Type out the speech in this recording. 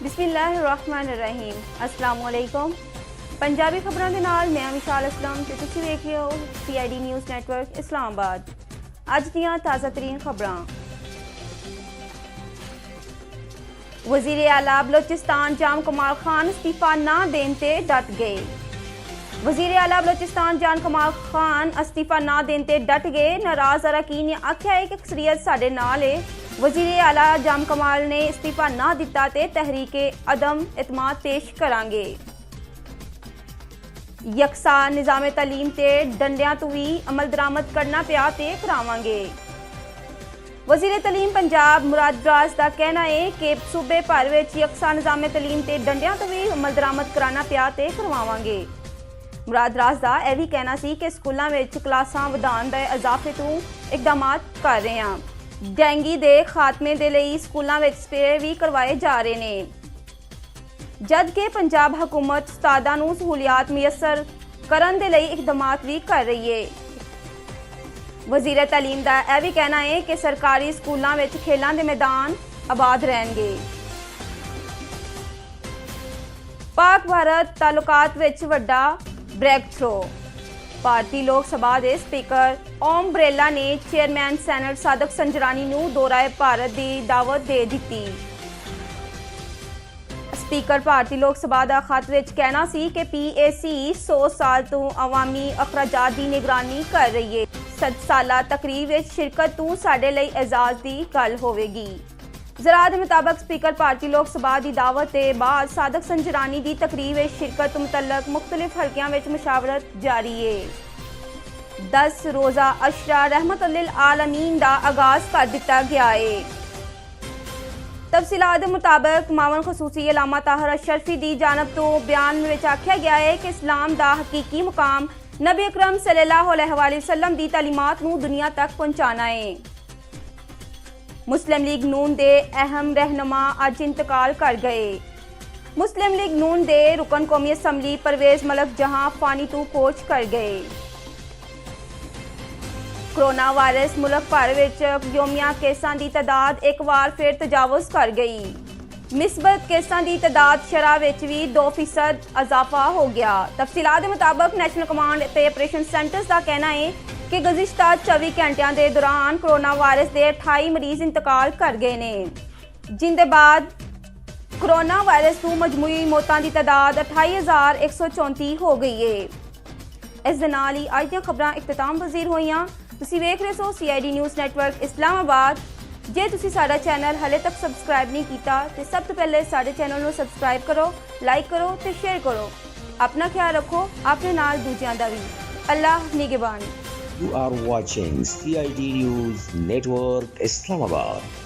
बिस्मिल्लाहिर्रहमानिर्रहीम। अस्सलाम वालेकुम। पंजाबी खबरों के नाल मैं विशाल असलम ते तुसीं वेख रहे हो CID न्यूज़ नेटवर्क इस्लामाबाद। अज दियां ताज़ा तरीन खबरां। वज़ीर आला बलोचिस्तान जाम कमाल खान इस्तीफा ना देने ते डट गए। वज़ीर आला बलोचिस्तान जाम कमाल खान इस्तीफा ना देने ते डट गए। नाराज अरकान ने आख्या है कि अक्सरियत साडे नाल है। वज़ीर आला जाम कमाल ने इस्तीफा ना दिता ते तहरीके अदम इतमाद पेश करांगे। यकसा निज़ाम तालीम ते डंडियां तो भी अमल दरामद करना पिया ते करावांगे। वज़ीर तालीम पंजाब मुराद राज का कहना है कि सूबे भर विच यकसा निज़ाम तालीम ते डंडियां तो भी अमल दरामद कराना पिया ते करवावांगे। मुराद राज का यह भी कहना सी कि स्कूलों में क्लासां वधाउण दे इजाफे तो इकदाम कर रहे हैं। डेंगी के खात्मे के लिए स्कूलों में स्प्रे भी करवाए जा रहे हैं, जबकि पंजाब हुकूमत उस्तादां नूं सहूलियात मुयसर करन दे लई इकदाम भी कर रही है। वज़ीर तालीम का यह भी कहना है कि सरकारी स्कूलों में खेलों के मैदान आबाद रहेंगे। पाक भारत तालुकात विच वड्डा ब्रेक थ्रो। भारतीय लोक सभा के स्पीकर ओम बिरला ने चेयरमैन सैनेट सादक संजरानी नूं दौरा भारत की दावत दे दी। स्पीकर भारतीय लोक सभा का खत विच कहना सी कि PAC 100 साल तो अवामी अखराजात की निगरानी कर रही है। 7 साला तकरीब विच शिरकत तो साडे लई एजाज की गल होवेगी। जरा के मुताबिक स्पीकर भारतीय लोक सभा की दावत के बाद सादक संजरानी की तकरीब में शिरकत मुतलक मुख्तलिफ हल्कियां में मुशावरत जारी है। 10 रोज़ा अशरा रहमत लिल आलमीन का आगाज कर दिता गया है। तफसीलात के मुताबिक मावन खसूसी अलामा ताहर अशरफी की जानब तो बयान में आख्या गया है कि इस्लाम का हकीकी मुकाम नबी अकरम सल्लल्लाहु अलैहि वसल्लम की तालीमात नूं दुनिया तक पहुंचाना है। मुस्लिम लीग नून के अहम रहनुमा अज इंतकाल कर गए। मुस्लिम लीग नून के रुकन कौमी असम्बली परवेज मलक जहां फानी तू कोच कर गए। कोरोना वायरस मुल्क भर विच योमिया केसां की तादाद एक बार फिर तजावुज कर गई। मिसबत केसां की तादाद शरह विच भी 2% इजाफा हो गया। तफसीलात के मुताबिक नेशनल कमांड ते ऑपरेशन सेंटर्स का कहना है कि गुज़िश्ता 24 घंटिया के दौरान कोरोना वायरस के 28 मरीज इंतकाल कर गए हैं, जिनके बाद कोरोना वायरस तो मजमूई मौतों की तादाद 28,134 हो गई है। इस दे नाल ही अज दी खबरां इख्तिताम पजीर होईयां। तुसीं वेख रहे हो CID न्यूज़ नेटवर्क इस्लामाबाद। जे तुसीं साडा चैनल हले तक सबसक्राइब नहीं किया तो सब तो पहले साडे चैनल को सबसक्राइब करो, लाइक करो तो शेयर करो। अपना ख्याल रखो, अपने नाल दूजियां दा भी। अल्लाह निगहबान। You are watching CID News Network Islamabad.